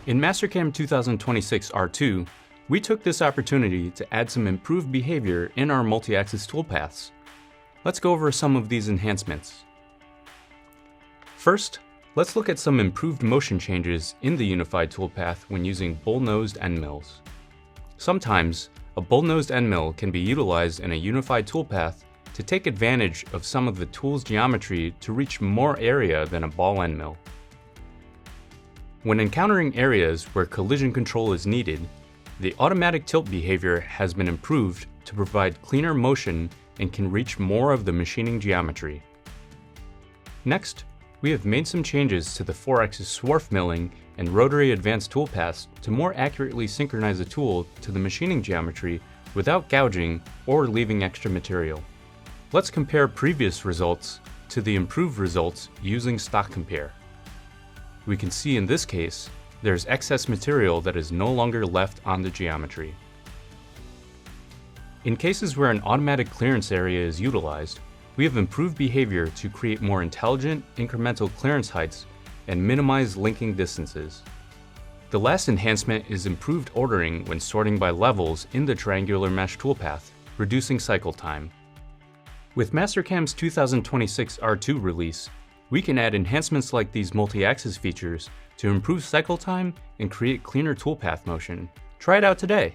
In Mastercam 2026.R2, we took this opportunity to add some improved behavior in our multi-axis toolpaths. Let's go over some of these enhancements. First, let's look at some improved motion changes in the unified toolpath when using bull-nosed end mills. Sometimes, a bull-nosed end mill can be utilized in a unified toolpath to take advantage of some of the tool's geometry to reach more area than a ball end mill. When encountering areas where collision control is needed, the automatic tilt behavior has been improved to provide cleaner motion and can reach more of the machining geometry. Next, we have made some changes to the 4-axis Swarf milling and rotary advanced toolpaths to more accurately synchronize the tool to the machining geometry without gouging or leaving extra material. Let's compare previous results to the improved results using stock compare. We can see in this case, there's excess material that is no longer left on the geometry. In cases where an automatic clearance area is utilized, we have improved behavior to create more intelligent incremental clearance heights and minimize linking distances. The last enhancement is improved ordering when sorting by levels in the triangular mesh toolpath, reducing cycle time. With Mastercam's 2026.R2 release, we can add enhancements like these multi-axis features to improve cycle time and create cleaner toolpath motion. Try it out today.